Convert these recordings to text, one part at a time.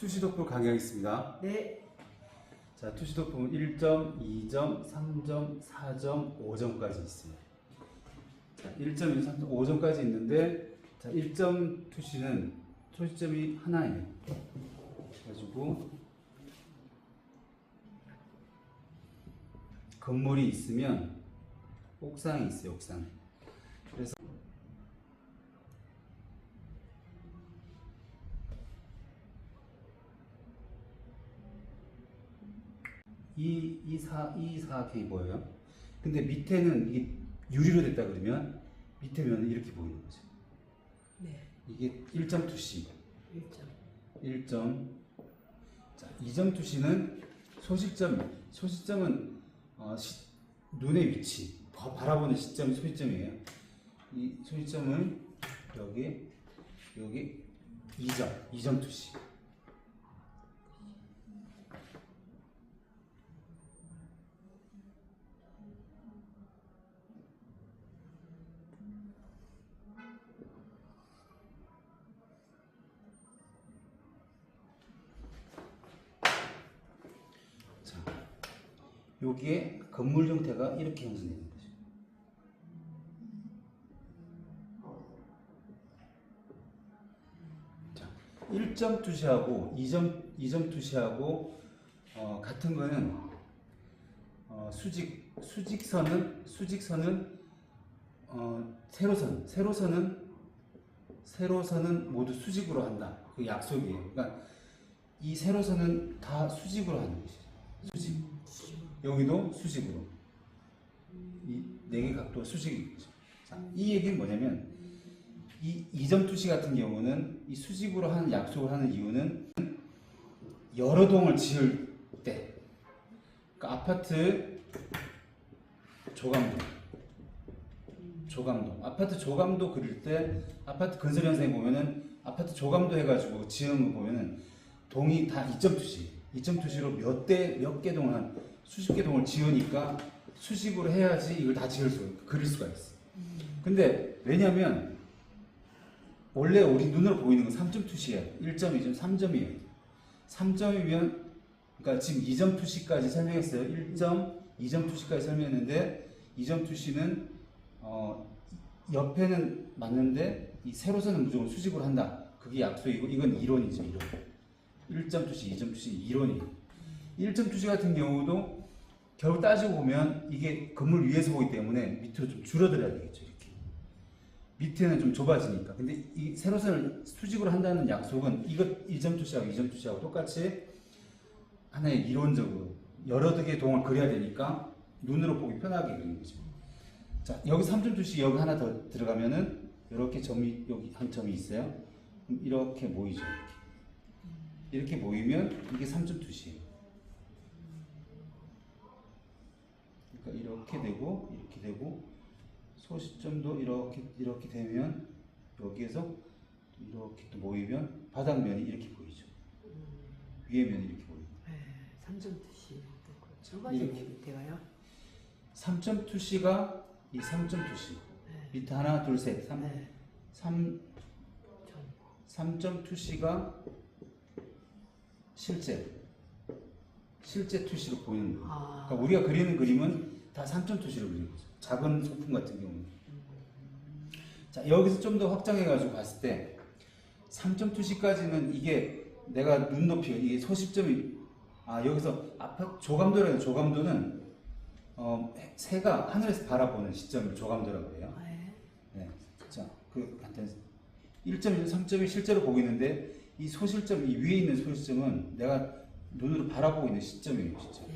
투시도표 강의하겠습니다. 네. 자, 투시도표는 1점, 2점, 3점, 4점, 5점까지 있어요. 자, 1점, 2점, 3점, 5점까지 있는데, 자, 1점 투시는 소시점이 하나예요. 그래가지고, 건물이 있으면 옥상이 있어요, 옥상. 그래서 이 사각형이 보여요. 근데 밑에는 이게 유리로 됐다 그러면 밑에 면은 이렇게 보이는 거죠. 네. 이게 1점 투시. 1점. 1점. 자, 2점 투시는 소시점은 눈의 위치, 바라보는 시점이 소시점이에요. 이 소시점은 여기 2점 투시. 여기에 건물 형태가 이렇게 형성되는 거죠. 자, 1점 투시하고 2점 투시하고 같은 거는 수직선은 세로선은 모두 수직으로 한다. 그 약속이에요. 그러니까 이 세로선은 다 수직으로 하는 것이죠. 수직. 여기도 수직으로. 이 네 개 각도 수직이죠. 자, 이 얘기는 뭐냐면 이 2점 투시 같은 경우는 이 수직으로 하는 약속을 하는 이유는 여러 동을 지을 때, 그러니까 아파트 조감도 그릴 때 아파트 건설 현상에 보면은 아파트 조감도 해가지고 지은 거 보면은 동이 다 2점 투시. 2점 투시로 몇 개 동을 한 수십 개 동을 지으니까 수직으로 해야지 이걸 다 그릴 수가 있어. 근데 왜냐면 원래 우리 눈으로 보이는 건 3점 투시예요. 1점, 2점, 3점이에요. 3점이면 그러니까 지금 2점 투시까지 설명했어요. 1점, 2점 투시까지 설명했는데 2점 투시는 옆에는 맞는데 이 세로선은 무조건 수직으로 한다. 그게 약속이고 이건 이론이죠. 이론. 1점 투시, 2점 투시 이론이에요. 1점 투시 같은 경우도 결국 따지고 보면 이게 건물 위에서 보기 때문에 밑으로 좀 줄어들어야 되겠죠. 이렇게 밑에는 좀 좁아지니까. 근데 이 세로선을 수직으로 한다는 약속은 이것 1점 투시하고 2점 투시하고 똑같이 하나의 이론적으로 여러 개의 동을 그려야 되니까 눈으로 보기 편하게 그리는 거죠. 자, 여기 3점 투시 여기 하나 더 들어가면은 이렇게 점이 여기 한 점이 있어요. 그럼 이렇게 모이죠. 이렇게 모이면 이게 3점 투시예요. 그러니까 이렇게 되고 소시점도 이렇게 되면 여기에서 이렇게 또 모이면 바닥면이 이렇게 보이죠. 위에 면이 이렇게 보이죠. 네. 3점 투시. 이렇게 돼가요? 3점 투시가 이 3점 투시. 네. 밑에 하나, 둘, 셋. 3점 투시가 실제 투시로 보이는 거예요. 그러니까 우리가 그리는 그림은 다 3점 투시로 그리는 거죠. 작은 소품 같은 경우는. 자, 여기서 좀 더 확장해가지고 봤을 때 3점 투시까지는 이게 내가 눈높이, 이게 소시점이 여기서 조감도는 새가 하늘에서 바라보는 시점을 조감도라고 해요. 네. 자, 하여튼 1점, 3점이 실제로 보이는데 이 소실점, 이 위에 있는 소실점은 내가 눈으로 바라보고 있는 시점이에요, 시점.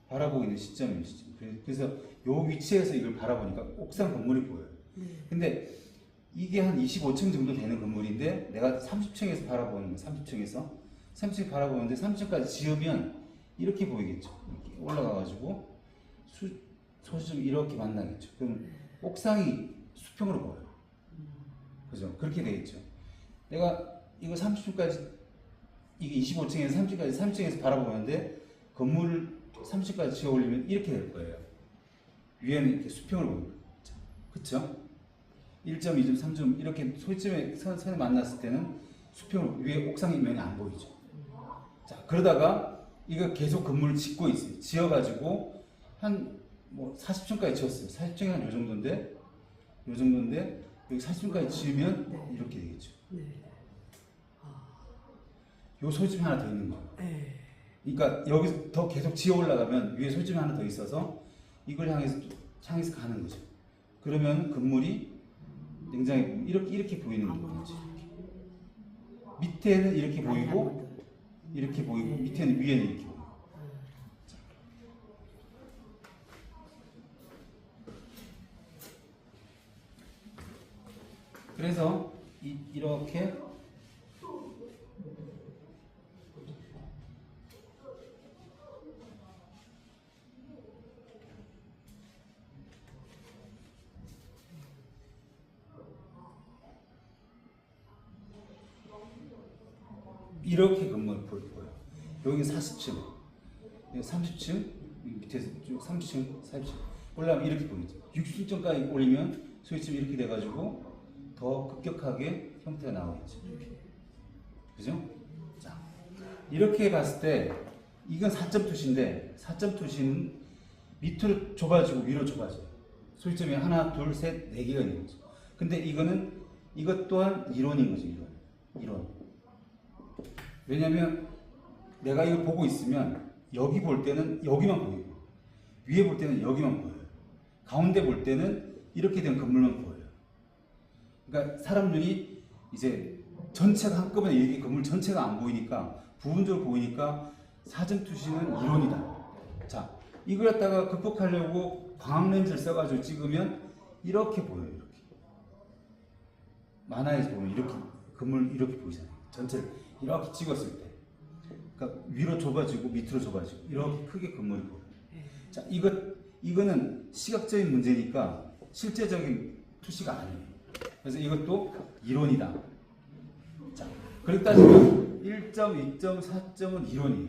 바라보고 있는 시점이에요, 시점. 그래서 요 위치에서 이걸 바라보니까 옥상 건물이 보여요. 근데 이게 한 25층 정도 되는 건물인데 내가 30층에서 바라보는 거예요, 30층 바라보는데 30층까지 지으면 이렇게 보이겠죠. 이렇게 올라가가지고 소실점이 이렇게 만나겠죠. 그럼 옥상이 수평으로 보여요. 그죠? 그렇게 되겠죠. 내가 이거 30층까지, 이게 25층에서 30층에서 바라보는데 건물을 30층까지 지어 올리면 이렇게 될 거예요. 위에는 이렇게 수평을 보여요. 그쵸? 1점, 2점, 3점 이렇게 소점에 선을 만났을 때는 수평을 위에 옥상의 면이 안 보이죠. 자, 그러다가 이거 계속 건물을 짓고 있어요. 지어가지고 한 뭐 40층까지 지었어요. 40층이 한 요 정도인데, 여기 40층까지 지으면 네. 이렇게 되겠죠. 네. 요 소집이 하나 더 있는 거예요. 네. 그러니까 여기서 더 계속 지어 올라가면 위에 소집이 하나 더 있어서 이걸 향해서 가는 거죠. 그러면 건물이 굉장히 이렇게 보이는 거죠. 밑에는 이렇게 보이고, 이렇게 보이고, 밑에는 위에는 이렇게 보이고. 그래서 이렇게 이렇게 건물을 보여요. 여기 40층, 여기 30층, 밑에서 쭉 30층, 40층 올라가면 이렇게 보이죠. 60층까지 올리면 소위집이 이렇게 돼가지고 더 급격하게 형태가 나오겠죠. 그죠? 자, 이렇게 봤을 때 이건 4점 투시인데 4점 투시는 밑으로 좁아지고 위로 좁아져요. 소위점이 하나, 둘, 셋, 네 개가 있는 거죠. 근데 이것 또한 이론인 거죠. 이론. 왜냐면 내가 이걸 보고 있으면 여기 볼 때는 여기만 보이고 위에 볼 때는 여기만 보여요. 가운데 볼 때는 이렇게 된 건물만 보여요. 그러니까 사람 눈이 이제 전체가 한꺼번에 여기 건물 전체가 안 보이니까 부분적으로 보이니까 사전 투시는 이론이다. 자, 이걸 갖다가 극복하려고 광학 렌즈를 써가지고 찍으면 이렇게 보여요. 이렇게 만화에서 보면 이렇게 건물 이렇게 보이잖아요. 전체를 이렇게 찍었을 때, 그러니까 위로 좁아지고 밑으로 좁아지고 이렇게 크게 건물이 보여요. 자, 이거는 시각적인 문제니까 실제적인 투시가 아니에요. 그래서 이것도 이론이다. 자, 그렇게 따지면 1점, 2점, 4점은 이론이에요.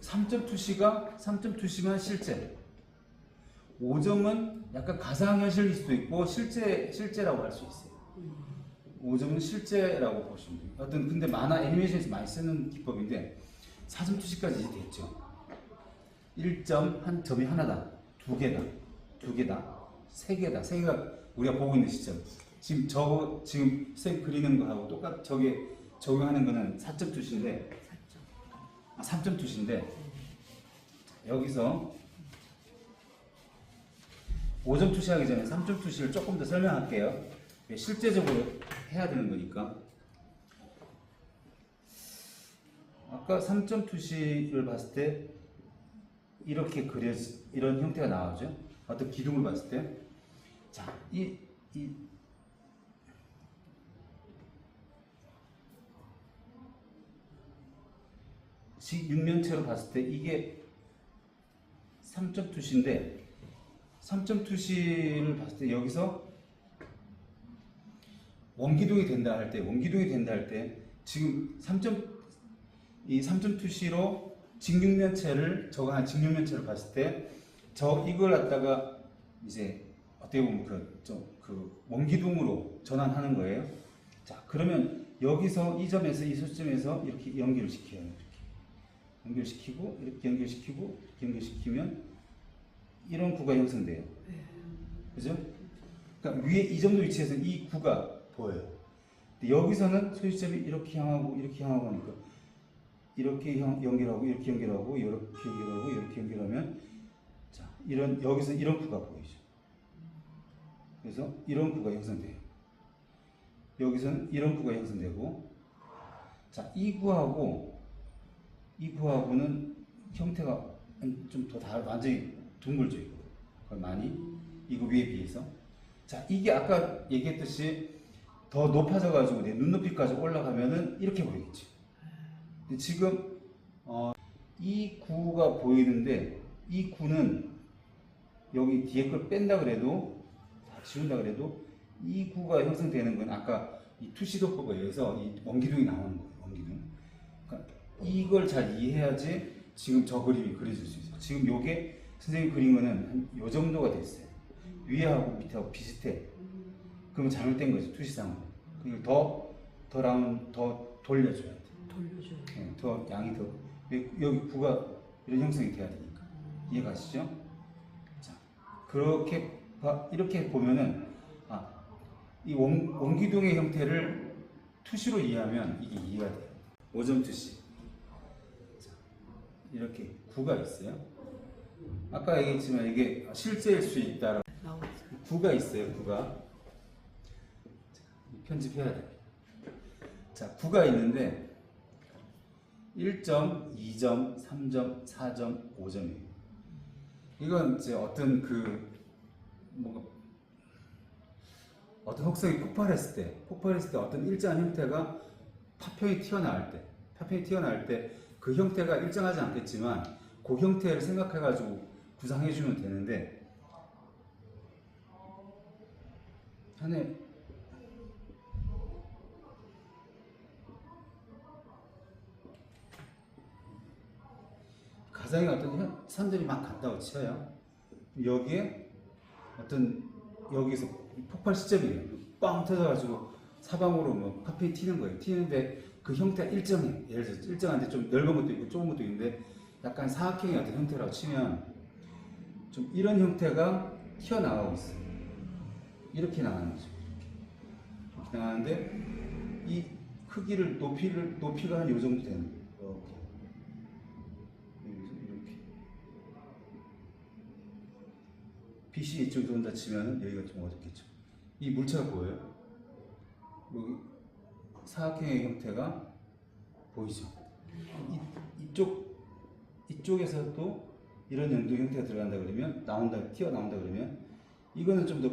3점 투시만 실제. 5점은 약간 가상현실일 수도 있고 실제라고 할 수 있어요. 5점은 실제라고 보시면 돼요. 근데 만화 애니메이션에서 많이 쓰는 기법인데 4점 투시까지 이제 됐죠. 1점 한 점이 하나다, 두 개다, 세 개가 우리가 보고 있는 시점. 지금 쌤 그리는 거하고 똑같 저게 적용하는 거는 4점 투시인데 3점 투시인데 여기서 5점 투시하기 전에 3점 투시를 조금 더 설명할게요. 실제적으로 해야 되는 거니까. 아까 3점 투시를 봤을 때 이렇게 이런 형태가 나오죠. 어떤 기둥을 봤을 때. 자, 육면체로 봤을 때 이게 3점 투시인데 3점 투시를 봤을 때 여기서 원기둥이 된다 할 때 지금 3점 투시로 직육면체를 직육면체를 봤을 때 이걸 갖다가 이제 어떻게 보면 그 원기둥으로 전환하는 거예요. 자, 그러면 여기서 이 점에서 이 소점에서 이렇게 연결을 시켜요. 연결시키고 이렇게 연결시키면 이런 구가 형성돼요. 그죠? 그러니까 위에 이 정도 위치에서 이 구가 보여요. 근데 여기서는 소유점이 이렇게 향하고 하니까 이렇게 연결하고 이렇게 연결하면 자, 여기서 이런 구가 보이죠. 그래서 이런 구가 형성돼요. 여기서는 이런 구가 형성되고, 자, 이 구하고는 형태가 좀 더 완전히 둥글죠. 이거 많이 이거 위에 비해서. 자, 이게 아까 얘기했듯이 더 높아져가지고 내 눈높이까지 올라가면은 이렇게 보이겠지. 근데 지금 이 구가 보이는데 이 구는 여기 뒤에 걸 뺀다 그래도 다 지운다 그래도 이 구가 형성되는 건 아까 이 투시도법에 의해서 이 원기둥이 나오는 거예요. 원기둥. 그러니까 이걸 잘 이해해야지 지금 저 그림이 그려질 수 있어요. 지금 요게 선생님 그린 거는 한 요 정도가 됐어요. 위하고 밑하고 비슷해. 그러면 잘못된 거죠. 투시상으로. 그리고 더 돌려줘야 돼. 돌려줘요. 더 양이 더 여기 구가 이런 형성이 돼야 되니까 이해가시죠? 자, 그렇게 이렇게 보면은 이 원기둥의 형태를 투시로 이해하면 이게 이해가 돼요. 5점 투시. 자, 이렇게 구가 있어요. 아까 얘기했지만 이게 실제일 수 있다. 나오죠. 구가 있어요. 구가. 자, 편집해야 돼. 자, 구가 있는데 1점, 2점, 3점, 4점, 5점이에요. 이건 이제 어떤 어떤 혹성이 폭발했을 때 어떤 일정한 형태가 파편이 튀어나올 때 그 형태가 일정하지 않겠지만 그 형태를 생각해가지고 구상해주면 되는데 하나의 가상의 어떤 사람들이 막 간다고 쳐요. 여기에 여기서 폭발 시점이에요. 빵 터져가지고 사방으로 뭐 파편이 튀는 거예요. 튀는데 그 형태가 일정해. 예를 들어서 일정한데 좀 넓은 것도 있고 좁은 것도 있는데 약간 사각형의 어떤 형태라고 치면 좀 이런 형태가 튀어나가고 있어요. 이렇게 나가는 거죠. 이렇게 나가는데 이 크기를 높이가 한 요 정도 되는 거예요. 이렇게. 빛이 이쪽으로 온다 치면 여기가 좀 어둡겠죠. 이 물체가 보여요? 여기 사각형의 형태가 보이죠? 이쪽에서도 이런 연두 형태가 들어간다 그러면 튀어나온다 그러면 이거는 좀 더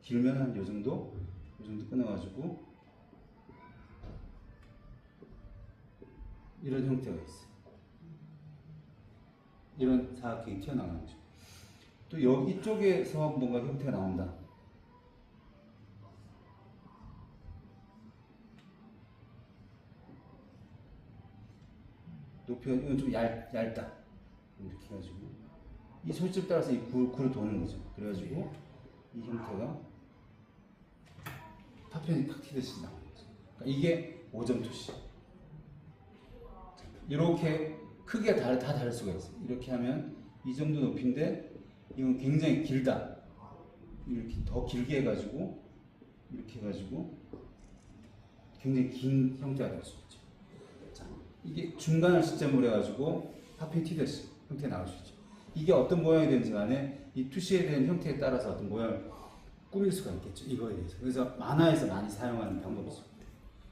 길면 한 요 정도 끊어가지고 이런 형태가 있어요. 이런 사각형이 튀어나오는 거죠. 또 여기 이쪽에서 뭔가 형태가 나온다. 높이가 이건 좀 얇다. 이렇게 해가지고 이 소리점 따라서 이 구를 도는 거죠. 그래가지고 이 형태가 파편이 탁 튀듯이 나오는 거죠. 그러니까 이게 5점 투시. 이렇게 크기가 다 다를 수가 있어요. 이렇게 하면 이 정도 높이인데 이건 굉장히 길다. 이렇게 더 길게 해가지고 이렇게 해가지고 굉장히 긴 형태가 될 수 있죠. 자, 이게 중간을 시점으로 해가지고 파편이 튀듯이 형태 나올 수 있죠. 이게 어떤 모양이 되는지 간에 이 투시에 대한 형태에 따라서 어떤 모양을 꾸밀 수가 있겠죠. 이거에 대해서. 그래서 만화에서 많이 사용하는 방법이죠.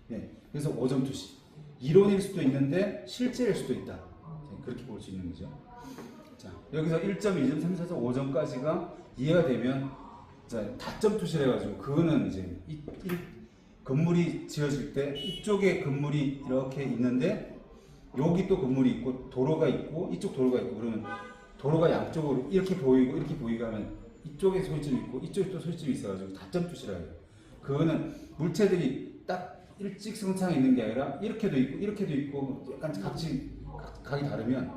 네, 그래서 5점 투시. 이론일 수도 있는데 실제일 수도 있다. 그렇게 볼 수 있는 거죠. 자, 여기서 1점, 2점, 3점, 4점, 5점까지가 이해가 되면 다점 투시를 해가지고 그거는 이제 건물이 지어질 때 이쪽에 건물이 이렇게 있는데 여기 또 건물이 있고 도로가 있고 이쪽 도로가 있고 그러면 도로가 양쪽으로 이렇게 보이고 이렇게 보이고 하면 이쪽에 소리점이 있고 이쪽에 또 소리점이 있어가지고 다점 투시라 해요. 그거는 물체들이 딱 일직선상에 있는 게 아니라 이렇게도 있고 이렇게도 있고 약간 각이 다르면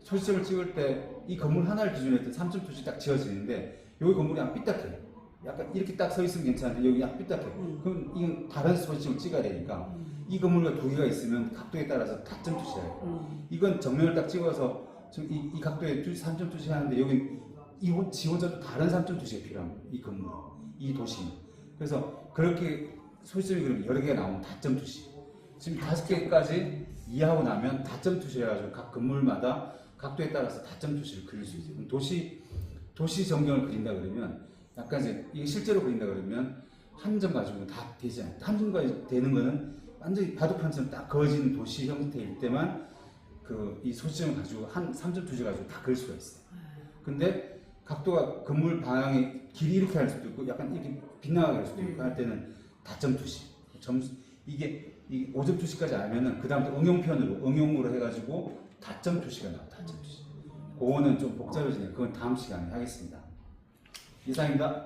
소시점을 찍을 때 이 건물 하나를 기준으로 했던 3점 투시 딱 지어지는데 여기 건물이 약간 삐딱해. 약간 이렇게 딱 서 있으면 괜찮은데 여기 약간 삐딱해. 그럼 이건 다른 소시점을 찍어야 되니까 이 건물과 두 개가 있으면 각도에 따라서 다점 투시라 해요. 이건 정면을 딱 찍어서 이 각도에 3점 투시 하는데 여기 지 혼자도 다른 3점 투시가 필요합니다. 이 건물, 이 도시. 그래서 그렇게 소시점이 그럼 여러 개가 나오면 다점 투시. 지금 5개까지 이해하고 나면 다점 투시를 해가지고 각 건물마다 각도에 따라서 다점 투시를 그릴 수 있어요. 도시 전경을 그린다 그러면 약간 이게 실제로 그린다 그러면 한 점 가지고는 다 되지 않아요. 한 점까지 되는 거는 완전히 바둑판처럼 딱 그어진 도시 형태일 때만 이 소시점을 가지고 한 3점 투시 가지고 다 그릴 수가 있어요. 근데 각도가 건물 방향의 길이 이렇게 할 수도 있고 약간 이렇게 빗나가게 할 수도 있고 할 때는 다점 투시. 이게 5점 투시까지 알면은 그 다음부터 응용으로 해가지고 다점 투시가 나와. 다점 투시. 그거는 좀 복잡해지네요. 그건 다음 시간에 하겠습니다. 이상입니다.